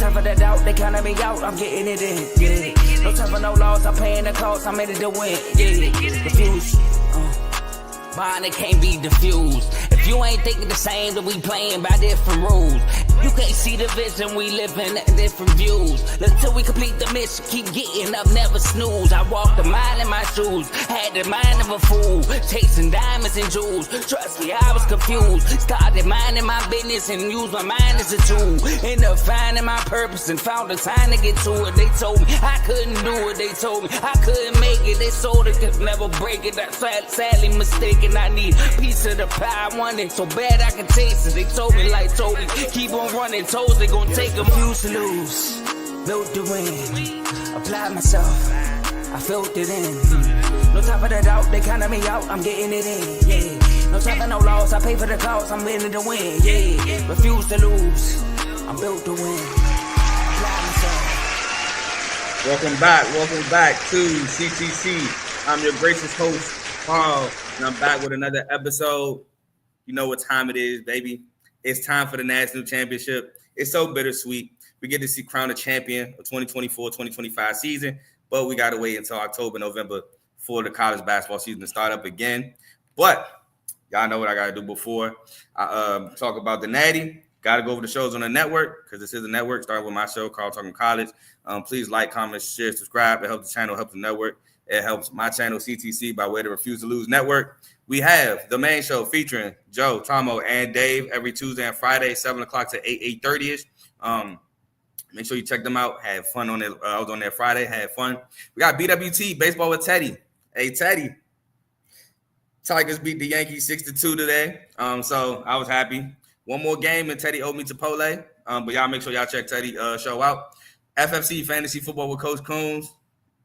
time for the doubt, they counted me out, I'm getting it in, yeah. No time for no loss, I'm paying the cost, I'm in it to win, yeah. Refuse, mine, it can't be diffused. If you ain't thinking the same, then we playing by different rules. You can't see the vision, we living at different views. Until we complete the mission, keep getting up, never snooze. I walked the mile in my shoes, had the mind of a fool, chasing diamonds and jewels. Trust me, I was confused. Started minding my business and used my mind as a tool. Ended up finding my purpose and found the time to get to it. They told me I couldn't do it, they told me I couldn't make it. They sold it, could never break it. That's sadly mistaken. I need a piece of the pie, I want it so bad I can taste it. They told me like Toby, keep on running toes, they gon' take a few to lose. Built to win, applied myself, I felt it in. No time for the doubt, they counted me out, I'm getting it in, yeah. No time for no loss, I pay for the cost, I'm winning to win, yeah. Refuse to lose, I'm built to win, applied myself. Welcome back to CTC. I'm your gracious host, Paul, and I'm back with another episode. You know what time it is, baby. It's time for the national championship. It's so bittersweet. We get to see crown a champion of 2024-2025 season, but we got to wait until October, November for the college basketball season to start up again. But y'all know what I got to do before I talk about the Natty. Got to go over the shows on the network because this is a network, starting with my show, Carl Talking College. Please like, comment, share, subscribe. It helps the channel, helps the network. It helps my channel, CTC, by way of the Refuse to Lose Network. We have the main show featuring Joe, Tomo, and Dave every Tuesday and Friday, 7 o'clock to 8:30ish. Make sure you check them out. Had fun on it. I was on there Friday. Had fun. We got BWT, Baseball with Teddy. Hey, Teddy. Tigers beat the Yankees 6-2 today. So I was happy. One more game, and Teddy owed me Chipotle. But y'all make sure y'all check Teddy show out. FFC Fantasy Football with Coach Coombs.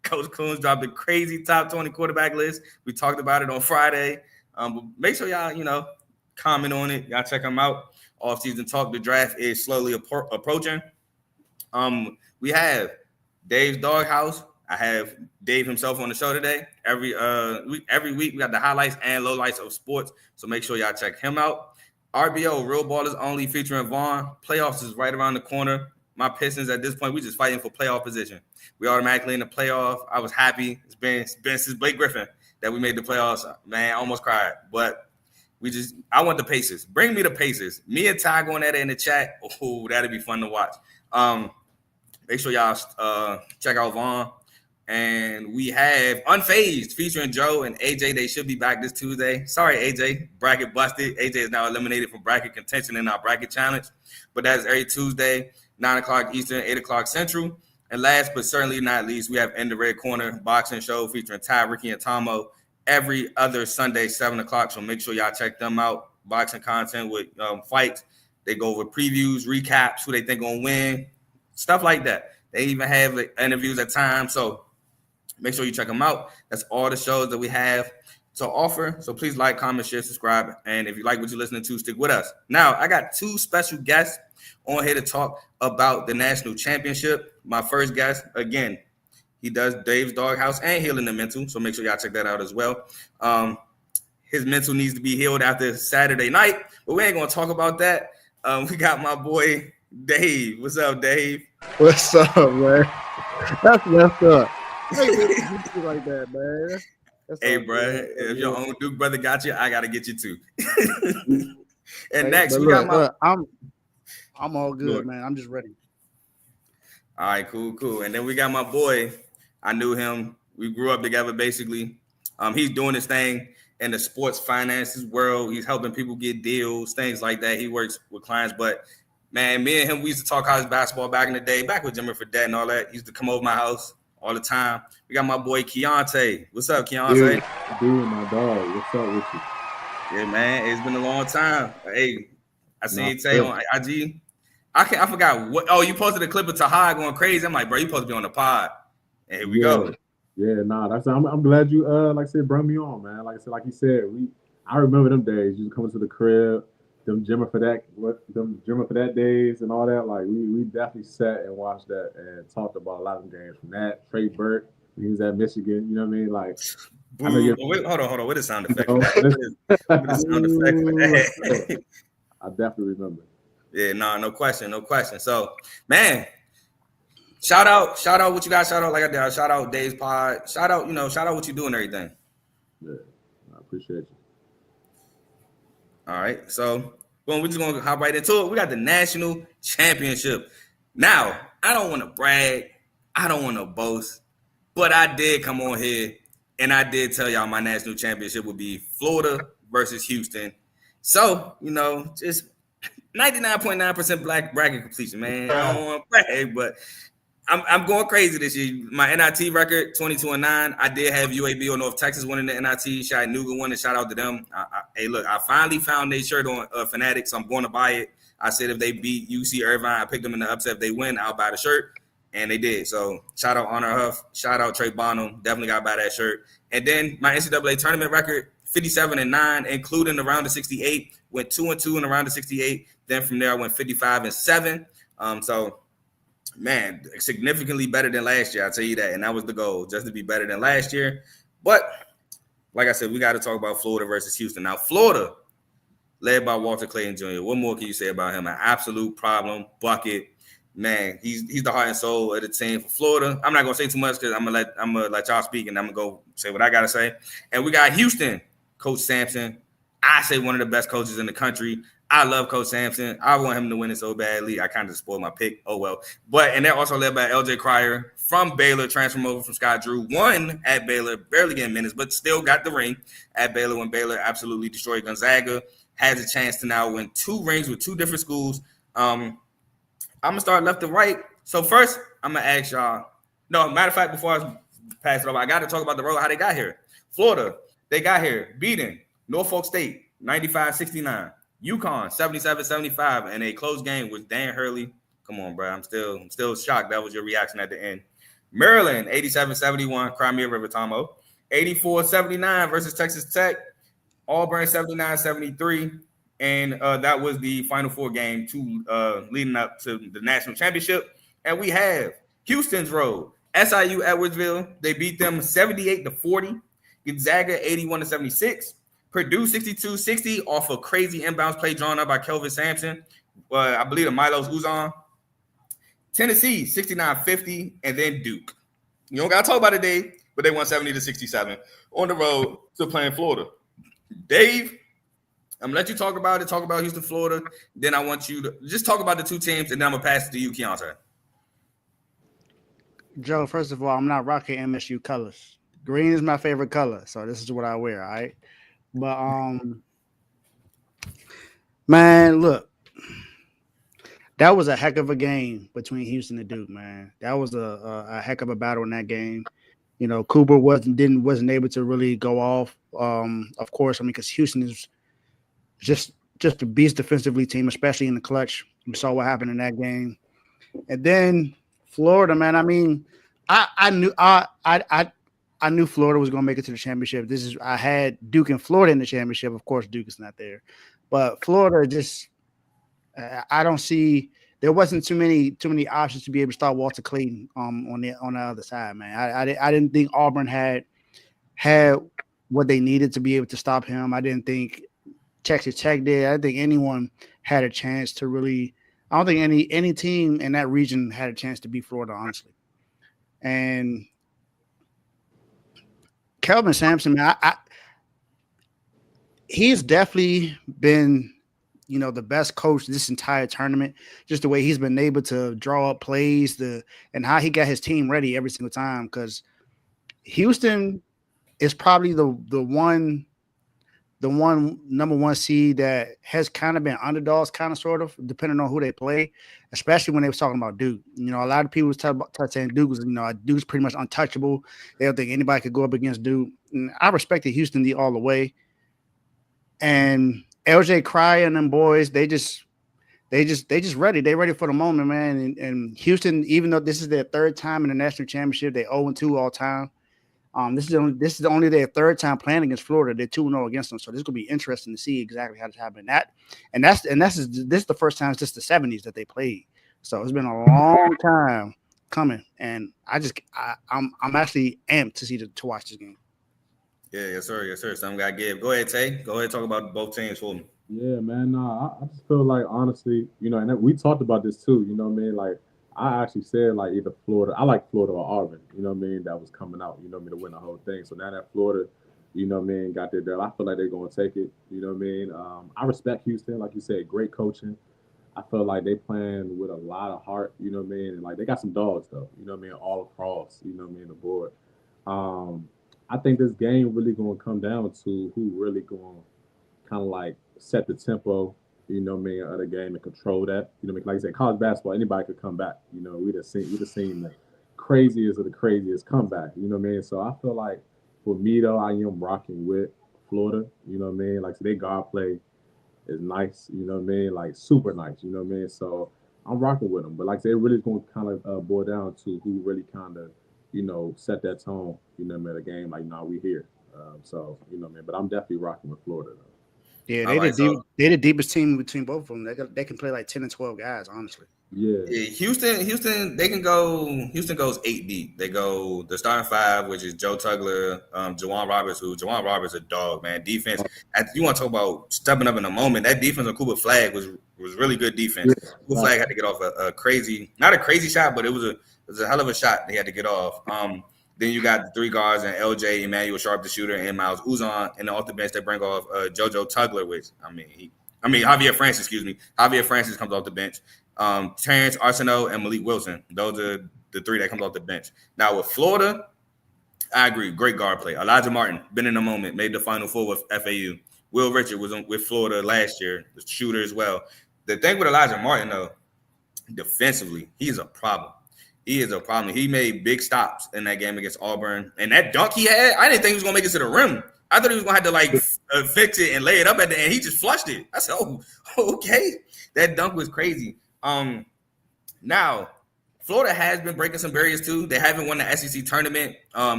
Coach Coombs dropped a crazy top 20 quarterback list. We talked about it on Friday. But make sure y'all, comment on it. Y'all check them out. Off-season talk. The draft is slowly approaching. We have Dave's Doghouse. I have Dave himself on the show today. Every week we got the highlights and lowlights of sports. So make sure y'all check him out. RBO, Real Ballers Only, featuring Vaughn. Playoffs is right around the corner. My Pistons at this point, we just fighting for playoff position. We automatically in the playoff. I was happy. It's been since Blake Griffin that we made the playoffs. Man, I almost cried. But I want the Pacers. Bring me the Pacers. Me and Ty going at it in the chat. Oh, that'd be fun to watch. Make sure y'all check out Vaughn. And we have Unfazed featuring Joe and AJ. They should be back this Tuesday. Sorry, AJ. Bracket busted. AJ is now eliminated from bracket contention in our bracket challenge. But that's every Tuesday, 9 o'clock Eastern, 8 o'clock Central. And last but certainly not least, we have In the Red Corner boxing show featuring Ty, Ricky, and Tomo every other Sunday, 7 o'clock. So make sure y'all check them out. Boxing content with fights. They go over previews, recaps, who they think gonna win, stuff like that. They even have interviews at times. So make sure you check them out. That's all the shows that we have to offer. So please like, comment, share, subscribe. And if you like what you're listening to, stick with us. Now, I got two special guests on here to talk about the national championship. My first guest, again, he does Dave's Doghouse and Healing the Mental. So make sure y'all check that out as well. His mental needs to be healed after Saturday night, but we ain't going to talk about that. We got my boy, Dave. What's up, Dave? What's up, man? That's messed up. Like that, man. Hey, bro, if your own Duke brother got you, I got to get you too. And next, we got my... I'm all good, man. I'm just ready. All right, cool. And then we got my boy. I knew him. We grew up together, basically. He's doing his thing in the sports finances world. He's helping people get deals, things like that. He works with clients. But, man, me and him, we used to talk college basketball back in the day, back with Jimmy Fredette and all that. He used to come over my house all the time. We got my boy, Keontae. What's up, Keontae? Dude, my dog. What's up with you? Yeah, man. It's been a long time. Hey, I seen you say on IG. I forgot what. Oh, you posted a clip of Tahad going crazy. I'm like, bro, you supposed to be on the pod. And here we go. Yeah, that's. I'm glad you like I said, brought me on, man. Like I said, like you said, I remember them days. You coming to the crib, them Jimmer for that days and all that. Like we definitely sat and watched that and talked about a lot of games from that. Trey Burke, he was at Michigan. You know what I mean? Like, hold on. What is sound effect? What is sound effect for that? I definitely remember. Yeah, no question. So, man, Shout out what you guys shout out like I did. Shout out Dave's Pod. Shout out what you do and everything. Yeah, I appreciate you. All right, so boom, we're just gonna hop right into it. We got the national championship. Now, I don't want to brag, I don't want to boast, but I did come on here and I did tell y'all my national championship would be Florida versus Houston. So, just 99.9% black bracket completion, man. I don't want to brag, but I'm going crazy this year. My NIT record, 22-9. I did have UAB or North Texas winning the NIT. Chattanooga won, and shout out to them. Hey, look, I finally found their shirt on Fanatics, so I'm going to buy it. I said if they beat UC Irvine, I picked them in the upset. If they win, I'll buy the shirt, and they did. So shout out Honor Huff, shout out Trey Bonham. Definitely got to buy that shirt. And then my NCAA tournament record, 57-9, including the round of 68. Went 2-2 in the round of 68. Then from there, I went 55-7. So. Man, significantly better than last year. I'll tell you that. And that was the goal, just to be better than last year. But like I said, we got to talk about Florida versus Houston. Now, Florida, led by Walter Clayton Jr. What more can you say about him? An absolute problem, bucket. Man, he's the heart and soul of the team for Florida. I'm not gonna say too much because I'm gonna let y'all speak and I'm gonna go say what I gotta say. And we got Houston, Coach Sampson. I say one of the best coaches in the country. I love Coach Sampson. I want him to win it so badly. I kind of spoiled my pick. Oh, well. And they're also led by LJ Cryer from Baylor, transferred over from Scott Drew. Won at Baylor, barely getting minutes, but still got the ring at Baylor when Baylor absolutely destroyed Gonzaga. Has a chance to now win 2 rings with 2 different schools. I'm going to start left to right. So first, I'm going to ask y'all. No, matter of fact, before I pass it over, I got to talk about the road, how they got here. Florida, they got here beating Norfolk State, 95-69. UConn 77-75, and a close game with Dan Hurley. Come on, bro. I'm still shocked that was your reaction at the end. Maryland 87-71, Crimea River Tomo. 84-79 versus Texas Tech. Auburn 79-73, and that was the Final Four game leading up to the national championship. And we have Houston's road. SIU Edwardsville, they beat them 78-40. Gonzaga 81-76. Purdue 62-60 off a crazy inbounds play drawn up by Kelvin Sampson. I believe the Milos Uzan. Tennessee 69-50, and then Duke. You don't got to talk about it, Dave, but they won 70-67 on the road to playing Florida. Dave, I'm going to let you talk about it. Talk about Houston, Florida. Then I want you to just talk about the 2 teams, and then I'm going to pass it to you, Keontae. Joe, first of all, I'm not rocking MSU colors. Green is my favorite color, so this is what I wear, all right? But, man, look, that was a heck of a game between Houston and Duke, man. That was a heck of a battle in that game. Cooper wasn't able to really go off. Of course, because Houston is just a beast defensively team, especially in the clutch. We saw what happened in that game. And then Florida, man. I knew Florida was going to make it to the championship. I had Duke and Florida in the championship. Of course, Duke is not there, but Florida just I don't see. There wasn't too many options to be able to stop Walter Clayton on the other side, man. I didn't think Auburn had what they needed to be able to stop him. I didn't think Texas Tech did. I didn't think anyone had a chance to really. I don't think any team in that region had a chance to beat Florida, honestly. And Kelvin Sampson, man, he's definitely been, the best coach this entire tournament. Just the way he's been able to draw up plays, and how he got his team ready every single time. Because Houston is probably the one number 1 seed that has kind of been underdogs, kind of sort of, depending on who they play, especially when they was talking about Duke. A lot of people was saying Duke was, Duke's pretty much untouchable. They don't think anybody could go up against Duke. And I respected Houston all the way. And LJ Cryer and them boys, they just ready. They ready for the moment, man. And Houston, even though this is their 3rd time in the national championship, they 0-2 all time. This is only their 3rd time playing against Florida. They're 2-0 against them, so this is gonna be interesting to see exactly how this happened. This is the first time since the 70s that they played. So it's been a long time coming, and I'm actually amped to watch this game. Yeah, yes sir. Something got to give. Go ahead, Tay. Go ahead, talk about both teams for me. Yeah, man. I just feel like, honestly, and we talked about this too. Like, I actually said like either Florida. I like Florida or Auburn. You know what I mean? That was coming out. You know what I mean, to win the whole thing. So now that Florida, you know what I mean, got their deal. I feel like they're going to take it. You know what I mean? I respect Houston, like you said, great coaching. I feel like they playing with a lot of heart. You know what I mean? And like they got some dogs though. You know what I mean? All across. You know what I mean? The board. Um, I think this game really going to come down to who really going to kind of like set the tempo, you know what I mean, of the game and control that. You know what I mean? Like I said, college basketball, anybody could come back. You know, we just seen the craziest of the craziest comeback. You know what I mean? So I feel like for me though, I am rocking with Florida. You know what I mean? Like so they guard play is nice. You know what I mean? Like super nice. You know what I mean? So I'm rocking with them. But like I said, it really going to kind of boil down to who really kind of set that tone. You know what I mean? The game like, nah, we here. So you know what I mean? But I'm definitely rocking with Florida though. Yeah, they the deepest team between both of them. They can play like 10 and 12 guys, honestly. Yeah, Houston, they can go. Houston goes 8 deep. They go the starting five, which is Joe Tugler, Jawan Roberts, Jawan Roberts a dog, man. Defense. You want to talk about stepping up in a moment? That defense on Cooper Flag was really good defense. Yeah, Cooper Flag had to get off a crazy, not a crazy shot, but it was a hell of a shot they had to get off. Then you got the three guards and LJ, Emmanuel Sharp, the shooter, and Miles Uzon, and off the bench they bring off JoJo Tugler, which Javier Francis, excuse me. Javier Francis comes off the bench. Terrence Arsenault and Malik Wilson. Those are the three that comes off the bench. Now with Florida, I agree. Great guard play. Elijah Martin, been in the moment, made the Final Four with FAU. Will Richard was with Florida last year, the shooter as well. The thing with Elijah Martin, though, defensively, he's a problem. He is a problem. He made big stops in that game against Auburn. And that dunk he had, I didn't think he was going to make it to the rim. I thought he was going to have to, fix it and lay it up at the end. He just flushed it. I said, oh, okay. That dunk was crazy. Now, Florida has been breaking some barriers too. They haven't won the SEC tournament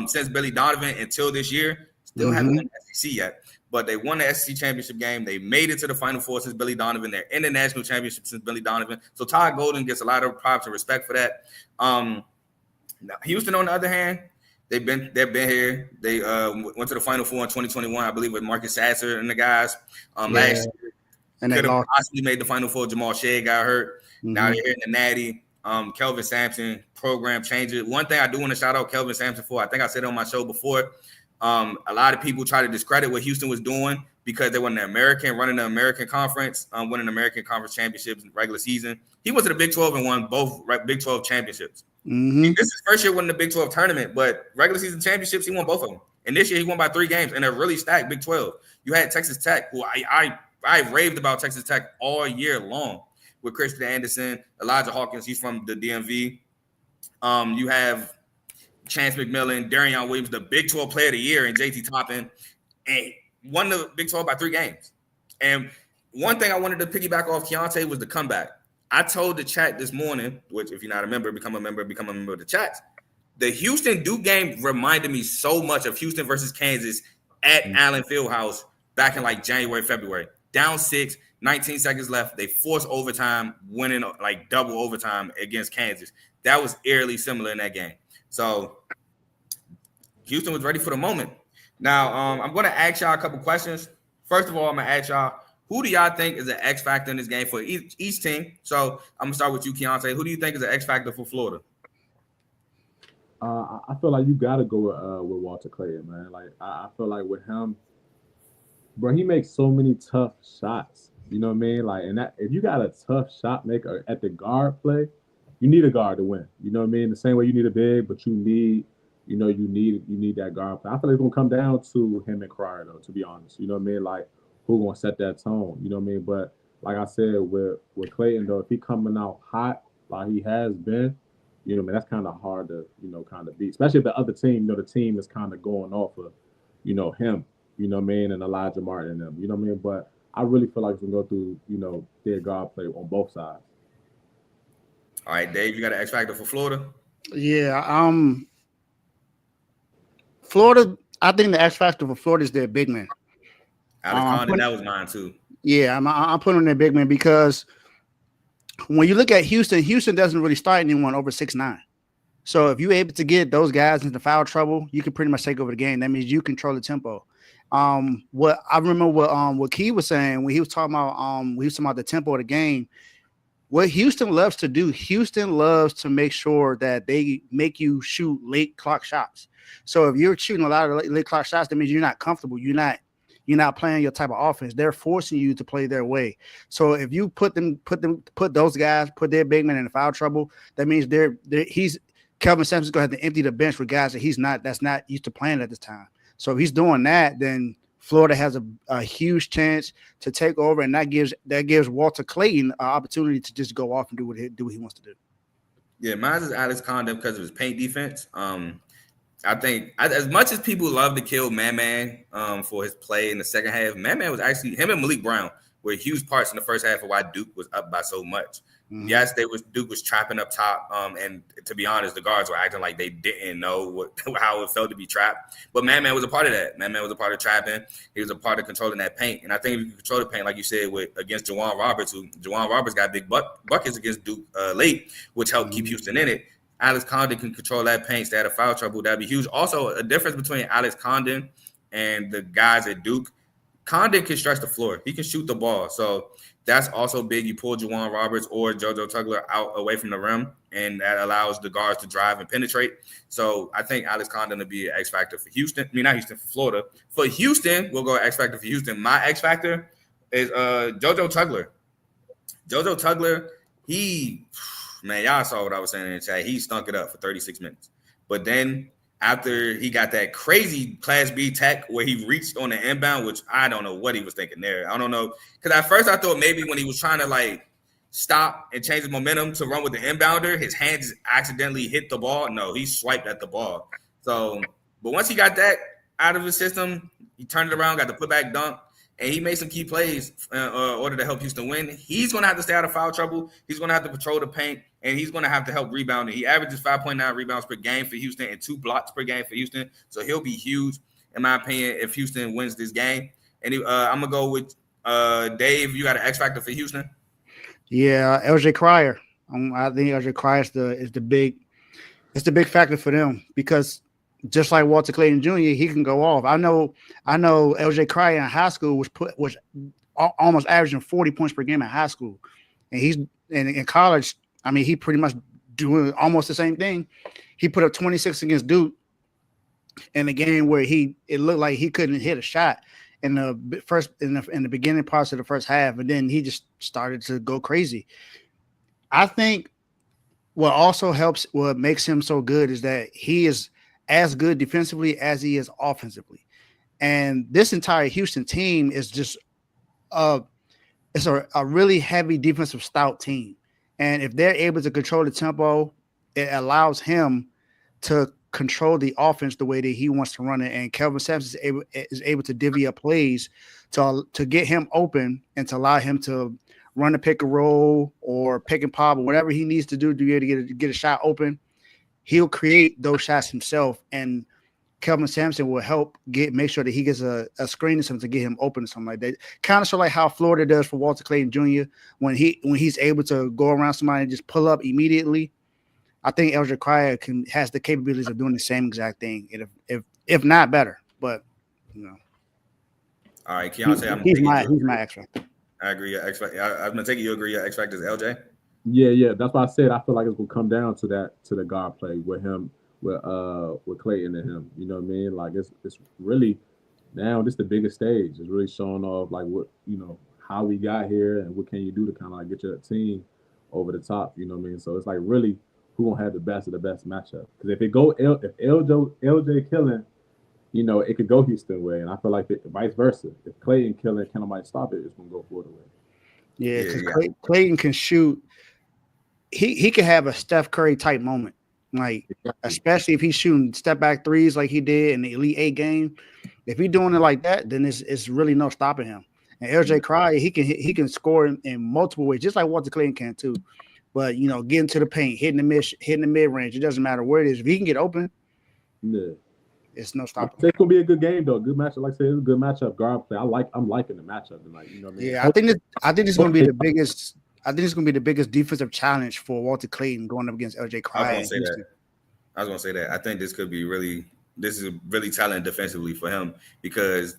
since Billy Donovan until this year. Still haven't won the SEC yet, but they won the SEC championship game. They made it to the Final Four since Billy Donovan. They're in the national championship since Billy Donovan. So Todd Golden gets a lot of props and respect for that. Now, Houston, on the other hand, they've been here. They went to the Final Four in 2021, I believe, with Marcus Sasser and the guys. Last year, and they could have possibly made the Final Four. Jamal Shea got hurt. Now they're in the Natty. Kelvin Sampson, program changer. One thing I do want to shout out Kelvin Sampson for, I think I said it on my show before, a lot of people try to discredit what Houston was doing because they were running the American Conference, winning American Conference championships in the regular season. He went to the Big 12 and won both Big 12 championships. This is his first year winning the Big 12 tournament, but regular season championships, he won both of them. And this year he won by 3 games in a really stacked Big 12. You had Texas Tech, who I raved about Texas Tech all year long, with Christian Anderson, Elijah Hawkins, he's from the DMV. You have Chance McMillan, Darion Williams, the Big 12 Player of the Year, and JT Toppin, and won the Big 12 by 3 games. And one thing I wanted to piggyback off Keontae was the comeback. I told the chat this morning, which if you're not a member, become a member of the chat. The Houston Duke game reminded me so much of Houston versus Kansas at Allen Fieldhouse back in like January, February. Down 6, 19 seconds left. They forced overtime, winning like double overtime against Kansas. That was eerily similar in that game. So Houston was ready for the moment. Now, I'm going to ask y'all a couple questions. First of all, I'm going to ask y'all, who do y'all think is an X factor in this game for each team? So I'm going to start with you, Keontae. Who do you think is an X factor for Florida? I feel like you got to go with Walter Clayton, man. Like I feel like with him, bro, he makes so many tough shots. You know what I mean? Like, and that if you got a tough shot maker at the guard play, you need a guard to win. You know what I mean? The same way you need a big, but you need that guard play. I feel like it's gonna come down to him and Cryer, though. To be honest, you know what I mean? Like, who's gonna set that tone? You know what I mean? But like I said, with Clayton, though, if he coming out hot like he has been, you know what I mean? That's kind of hard to kind of beat, especially if the other team, the team is kind of going off of, him. You know what I mean? And Elijah Martin and them. You know what I mean? But I really feel like it's gonna go through, their guard play on both sides. All right, Dave, you got an X factor for Florida? Yeah, Florida. I think the X factor for Florida is their big man. Alex Condon, that was mine too. Yeah, I'm putting on their big man because when you look at Houston doesn't really start anyone over 6'9". So if you're able to get those guys into foul trouble, you can pretty much take over the game. That means you control the tempo. What I remember what Key was saying when he was talking about the tempo of the game. what Houston loves to do, Houston loves to make sure that they make you shoot late clock shots. So if you're shooting a lot of late clock shots, that means you're not comfortable. You're not playing your type of offense. They're forcing you to play their way. So if you put those guys, put their big men in foul trouble, that means Kelvin Sampson's gonna have to empty the bench for guys that's not used to playing at this time. So if he's doing that, then Florida has a huge chance to take over, and that gives Walter Clayton an opportunity to just go off and do what he wants to do. Yeah, mine is Alex Condon because of his paint defense. I think as much as people love to kill Man for his play in the second half, Man was actually, him and Malik Brown were huge parts in the first half of why Duke was up by so much. Mm-hmm. Yes, Duke was trapping up top, and to be honest, the guards were acting like they didn't know how it felt to be trapped. But Man was a part of that. Man was a part of trapping. He was a part of controlling that paint. And I think if you control the paint, like you said, against Juwan Roberts, Juwan Roberts got big buckets against Duke late, which helped keep Houston in it. Alex Condon can control that paint, stay out of foul trouble. That'd be huge. Also, a difference between Alex Condon and the guys at Duke. Condon can stretch the floor. He can shoot the ball. So that's also big. You pull Juwan Roberts or JoJo Tugler out away from the rim, and that allows the guards to drive and penetrate. So I think Alex Condon will be an X factor for Houston. I mean, not Houston, for Florida. For Houston, we'll go X factor for Houston. My X factor is JoJo Tugler. JoJo Tugler, y'all saw what I was saying in the chat. He stunk it up for 36 minutes. But then after he got that crazy Class B tech where he reached on the inbound, which I don't know what he was thinking there. I don't know. Because at first I thought maybe when he was trying to stop and change his momentum to run with the inbounder, his hands accidentally hit the ball. No, he swiped at the ball. So, but once he got that out of his system, he turned it around, got the putback dunk, and he made some key plays in order to help Houston win. He's going to have to stay out of foul trouble. He's going to have to patrol the paint, and he's going to have to help rebounding. He averages 5.9 rebounds per game for Houston and 2 blocks per game for Houston. So he'll be huge, in my opinion, if Houston wins this game. And I'm going to go with Dave. You got an X factor for Houston? Yeah, LJ Cryer. I think LJ Cryer is the big factor for them because just like Walter Clayton Jr., he can go off. I know LJ Cryer in high school was almost averaging 40 points per game in high school. And he's in college, I mean, he pretty much doing almost the same thing. He put up 26 against Duke in a game where it looked like he couldn't hit a shot in the beginning parts of the first half, and then he just started to go crazy. I think what makes him so good is that he is as good defensively as he is offensively. And this entire Houston team is just it's a really heavy defensive stout team. And if they're able to control the tempo, it allows him to control the offense the way that he wants to run it. And Kelvin Sampson is able to divvy up plays to get him open and to allow him to run a pick and roll or pick and pop or whatever he needs to do to be able to get a shot open. He'll create those shots himself, and Kelvin Sampson will help make sure that he gets a screen or something to get him open or something like that. Kind of sort of like how Florida does for Walter Clayton Jr. when he's able to go around somebody and just pull up immediately. I think LJ Cryer has the capabilities of doing the same exact thing, if not better. But all right, Keontae, he's my X factor. I agree. Your X factor. I'm gonna take it. You agree? Your X factor is LJ. Yeah. That's why I said I feel like it's gonna come down to the guard play with him, with Clayton and him. You know what I mean? Like it's really now this the biggest stage. It's really showing off like what how we got here and what can you do to kind of like get your team over the top. You know what I mean? So it's like really who gonna have the best of the best matchup? Because if LJ killing, it could go Houston way, and I feel like vice versa. If Clayton killing, can nobody stop it? It's gonna go Florida way. Yeah, because Clayton can shoot. He can have a Steph Curry type moment, like especially if he's shooting step back threes like he did in the Elite 8 game. If he's doing it like that, then it's really no stopping him. And LJ Cryer, he can score in multiple ways, just like Walter Clayton can too. But getting to the paint, hitting the mid range, it doesn't matter where it is. If he can get open, it's no stopping. It's gonna be a good game though. Good matchup. Like I said, it's a good matchup. Guard play. I'm liking the matchup tonight. You know what I mean? Yeah, I think it's gonna be the biggest. I think it's going to be the biggest defensive challenge for Walter Clayton going up against LJ Cryer. I was going to say that. I think this is really talented defensively for him because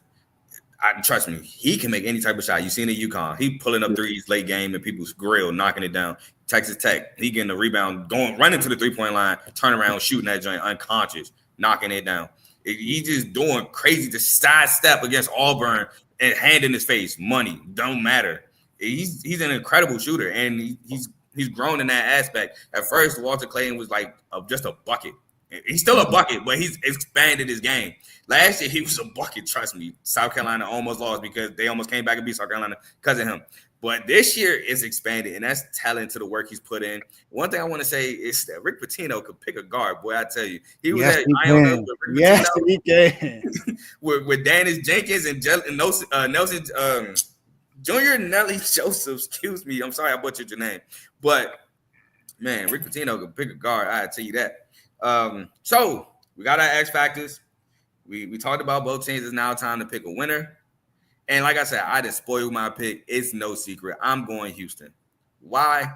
Trust me, he can make any type of shot. You seen it at UConn. He pulling up threes late game and people's grill, knocking it down. Texas Tech, he getting the rebound, running to the 3-point line, turn around, shooting that joint unconscious, knocking it down. He just doing crazy to sidestep against Auburn and hand in his face. Money don't matter. He's an incredible shooter, and he's grown in that aspect. At first, Walter Clayton was like just a bucket. He's still a bucket, but he's expanded his game. Last year, he was a bucket, trust me. South Carolina almost lost because they almost came back and beat South Carolina because of him. But this year is expanded, and that's talent to the work he's put in. One thing I want to say is that Rick Pitino could pick a guard. Boy, I tell you. He was at Iona with Rick Yes, Pitino, he can. with Dennis Jenkins and Nelson Junior Nelly Joseph. Excuse me. I'm sorry I butchered your name. But, man, Rick Pitino could pick a guard. I tell you that. So, we got our X factors. We talked about both teams. It's now time to pick a winner. And like I said, I just spoiled my pick. It's no secret. I'm going Houston. Why?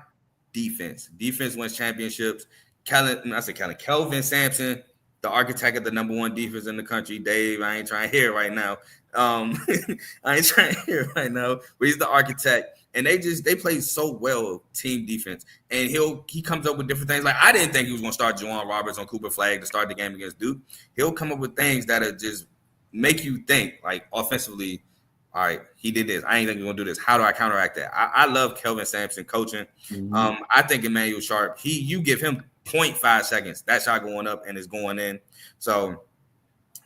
Defense. Defense wins championships. Kelvin Sampson, the architect of the number one defense in the country. Dave, I ain't trying to hear it right now. But he's the architect. And they play so well team defense. And he comes up with different things. Like, I didn't think he was going to start Juwan Roberts on Cooper Flag to start the game against Duke. He'll come up with things that are just make you think, like, offensively, all right, he did this. I ain't think he's going to do this. How do I counteract that? I love Kelvin Sampson coaching. Mm-hmm. I think Emmanuel Sharp, you give him 0.5 seconds. That shot going up and it's going in. So,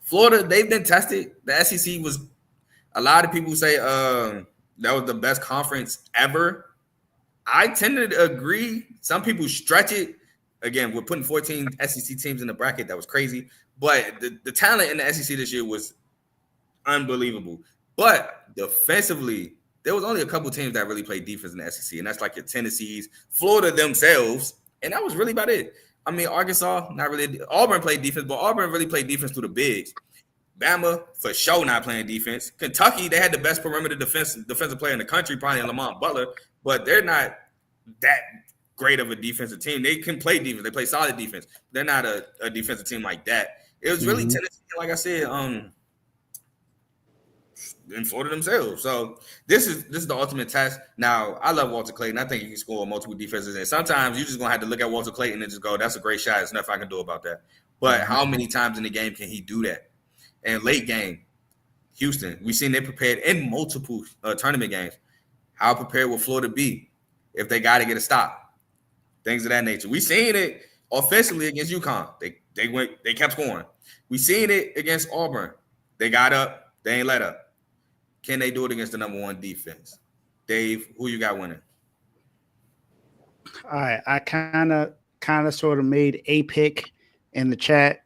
Florida, they've been tested. The SEC was – a lot of people say that was the best conference ever. I tend to agree. Some people stretch it. Again, we're putting 14 SEC teams in the bracket. That was crazy. But the talent in the SEC this year was unbelievable. But defensively, there was only a couple teams that really played defense in the SEC, and that's like your Tennessees, Florida themselves, and that was really about it. I mean, Arkansas, not really. Auburn played defense, but Auburn really played defense through the bigs. Bama, for sure, not playing defense. Kentucky, they had the best perimeter defensive player in the country, probably in Lamont Butler, but they're not that great of a defensive team. They can play defense. They play solid defense. They're not a defensive team like that. It was really Tennessee, like I said, in Florida themselves. So this is the ultimate test. Now, I love Walter Clayton. I think he can score multiple defenses. And sometimes you're just going to have to look at Walter Clayton and just go, that's a great shot. There's nothing I can do about that. But how many times in the game can he do that? And late game, Houston, we've seen they prepared in multiple tournament games. How prepared will Florida be if they got to get a stop? Things of that nature. We've seen it offensively against UConn. They kept scoring. We've seen it against Auburn. They got up. They ain't let up. Can they do it against the number one defense? Dave, who you got winning? All right. I kind of sort of made a pick in the chat,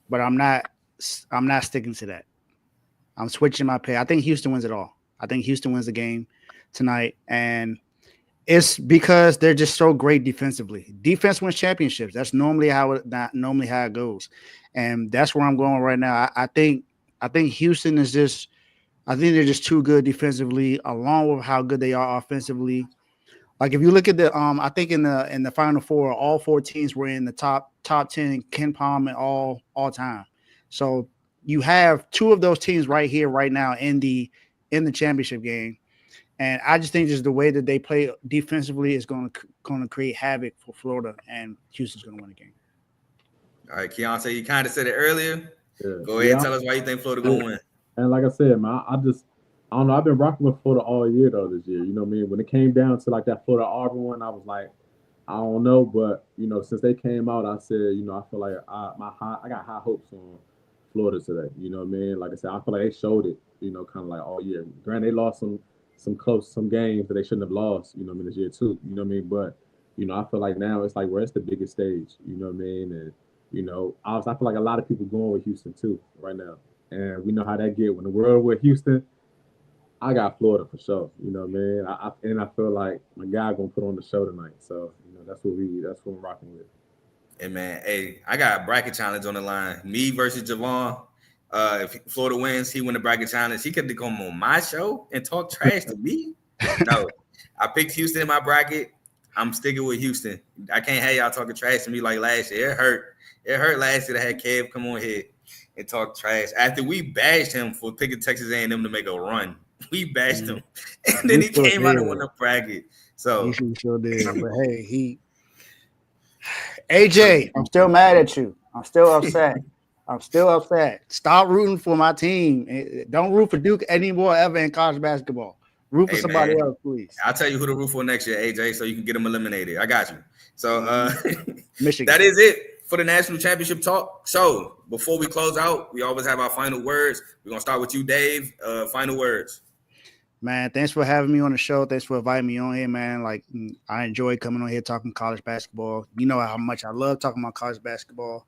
but I'm not sticking to that. I'm switching my pick. I think Houston wins it all. I think Houston wins the game tonight, and it's because they're just so great defensively. Defense wins championships. That's normally how it goes, and that's where I'm going right now. I think Houston is just. I think they're just too good defensively, along with how good they are offensively. Like if you look at the, I think in the Final Four, all four teams were in the top 10 in KenPom and all time. So you have two of those teams right here, right now in the championship game, and I just think just the way that they play defensively is going to create havoc for Florida, and Houston's going to win the game. All right, Keontae, you kind of said it earlier. Yeah. Go ahead and tell us why you think Florida going to win. And like I said, man, I don't know. I've been rocking with Florida all year, though, this year. You know what I mean? When it came down to, like, that Florida-Auburn one, I was like, I don't know. But, you know, since they came out, I said, you know, I feel like I got high hopes on Florida today. You know what I mean? Like I said, I feel like they showed it, you know, kind of like all year. Granted, they lost some games that they shouldn't have lost, you know what I mean, this year, too. You know what I mean? But, you know, I feel like now it's like where it's the biggest stage. You know what I mean? And, you know, I feel like a lot of people going with Houston, too, right now. And we know how that get when the world with Houston. I got Florida for sure. You know what I mean? I feel like my guy gonna put on the show tonight. So you know that's what I'm rocking with. Hey man, I got a bracket challenge on the line. Me versus Javon. If Florida wins, he win the bracket challenge. He could come on my show and talk trash to me. No, I picked Houston in my bracket. I'm sticking with Houston. I can't have y'all talking trash to me like last year. It hurt. It hurt last year to have Kev come on here. and talk trash after we bashed him for picking Texas A&M to make a run. We bashed him, and then he came out and won the bracket. So he sure did. But hey, AJ, I'm still mad at you. I'm still upset. Stop rooting for my team. Don't root for Duke anymore ever in college basketball. Root for somebody else, please. I'll tell you who to root for next year, AJ, so you can get them eliminated. I got you. So Michigan. That is it for the national championship talk. So before we close out, we always have our final words. We're going to start with you, Dave. Final words. Man, thanks for having me on the show. Thanks for inviting me on here, man. Like, I enjoy coming on here talking college basketball. You know how much I love talking about college basketball.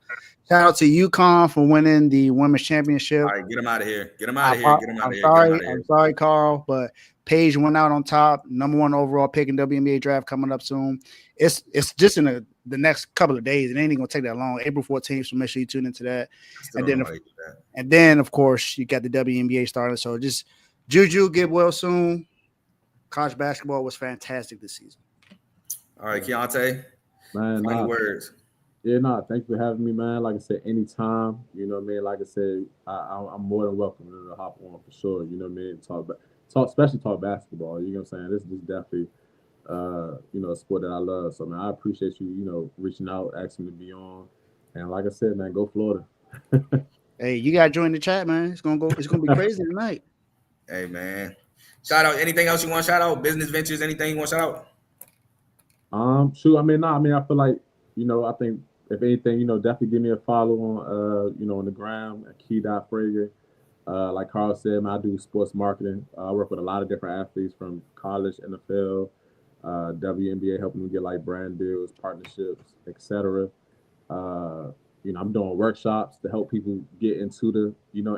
Shout out to UConn for winning the women's championship. All right, get them out of here. I'm sorry, Carl, but Paige went out on top. Number 1 overall pick in WNBA draft coming up soon. It's just in the next couple of days. It ain't even gonna take that long. April 14th, so make sure you tune into that. And then, of course, you got the WNBA starting. So just Juju, get well soon. College basketball was fantastic this season. All right, Keontae. Man, final words. Yeah, thanks for having me, man. Like I said, anytime, you know what I mean? Like I said, I'm more than welcome to hop on for sure, you know what I mean? Especially talk basketball, you know what I'm saying? This is definitely, a sport that I love. So, man, I appreciate you, reaching out, asking me to be on. And like I said, man, go Florida. Hey, you got to join the chat, man. It's going to be crazy tonight. Hey, man. Shout out. Anything else you want to shout out? Business ventures, anything you want to shout out? Shoot, I feel like, I think if anything, definitely give me a follow on, on the gram at key.frager. Like Carl said, man, I do sports marketing. I work with a lot of different athletes from college, NFL, WNBA, helping them get like brand deals, partnerships, etc. I'm doing workshops to help people get into the,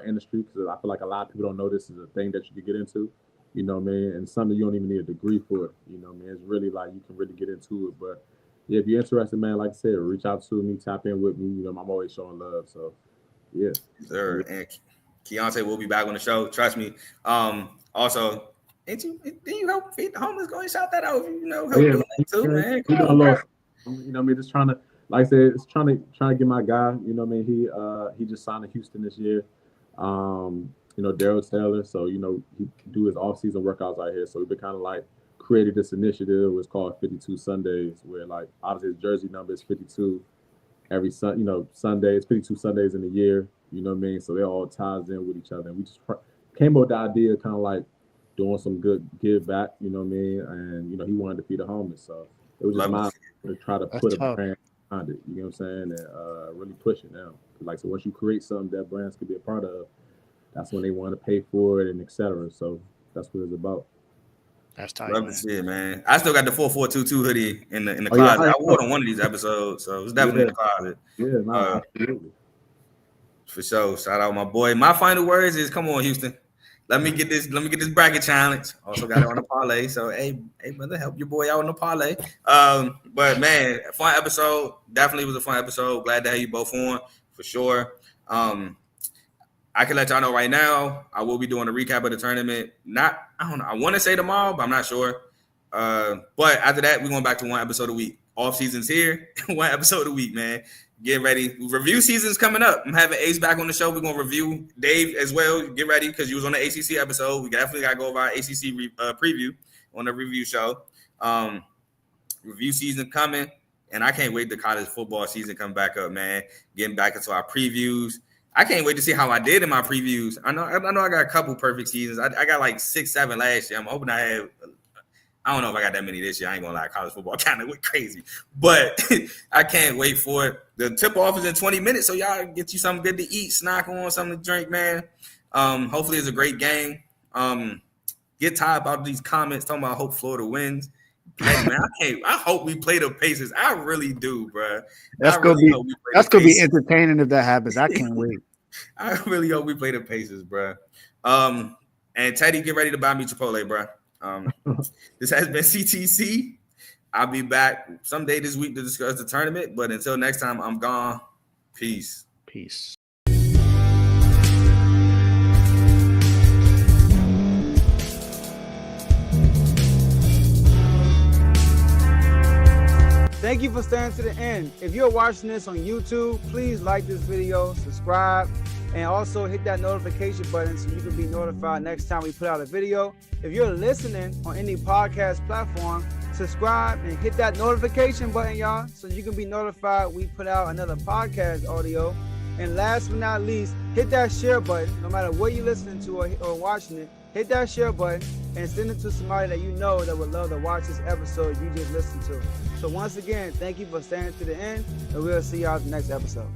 industry, because I feel like a lot of people don't know this is a thing that you can get into, you know what I mean? And something you don't even need a degree for it, you know what I mean? It's really like you can really get into it. But yeah, if you're interested, man, like I said, reach out to me, tap in with me. I'm always showing love. So yeah. Sir, and Keontae will be back on the show. Trust me. Also, didn't you help feed the homeless? Go and shout that out. Help doing that too, man. Just trying to, like I said, it's trying to get my guy. You know what I mean? He just signed to Houston this year. Daryl Taylor. So he do his off-season workouts out here. So we've been kind of like created this initiative. It's called 52 Sundays, where like obviously his jersey number is 52. Every Sunday, it's 52 Sundays in a year. You know what I mean? So they all ties in with each other. And we just came up with the idea, kind of like doing some good give back. You know what I mean? And he wanted to feed the homeless. So it was just my to try to put a brand behind it. You know what I'm saying? And really push it now. Like, so once you create something that brands could be a part of, that's when they want to pay for it and etc. So that's what it's about. That's tight. Love to see it, man. I still got the 4422 hoodie in the closet. I wore it on one of these episodes, so it's definitely in the closet. Yeah, absolutely. For sure. Shout out my boy. My final words is, come on, Houston. Let me get this bracket challenge. Also got it on the parlay. So hey, brother, help your boy out on the parlay. But man, fun episode. Definitely was a fun episode. Glad to have you both on for sure. I can let y'all know right now, I will be doing a recap of the tournament. I don't know. I want to say tomorrow, but I'm not sure. But after that, we're going back to one episode a week. Off season's here. One episode a week, man. Get ready. Review season's coming up. I'm having Ace back on the show. We're going to review Dave as well. Get ready because you was on the ACC episode. We definitely got to go over our ACC preview on the review show. Review season coming. And I can't wait the college football season come back up, man. Getting back into our previews. I can't wait to see how I did in my previews. I know I got a couple perfect seasons. I got like 6, 7 last year. I'm hoping I have. I don't know if I got that many this year. I ain't gonna lie, college football kind of went crazy, but I can't wait for it. The tip off is in 20 minutes, so y'all get you something good to eat, snack on, something to drink, man. Hopefully it's a great game. Get tired about these comments talking about I hope Florida wins. Hey, man, I hope we play the Pacers. I really do, bro. That's gonna be entertaining if that happens. I can't wait. I really hope we play the Pacers, bro. And Teddy, get ready to buy me Chipotle, bro. This has been CTC. I'll be back someday this week to discuss the tournament. But until next time, I'm gone. Peace. Thank you for staying to the end. If you're watching this on YouTube, please like this video, subscribe, and also hit that notification button so you can be notified next time we put out a video. If you're listening on any podcast platform, subscribe and hit that notification button, y'all, so you can be notified we put out another podcast audio. And last but not least, hit that share button. No matter what you're listening to or watching it, hit that share button and send it to somebody that you know that would love to watch this episode you just listened to. So once again, thank you for staying to the end, and we'll see y'all in the next episode.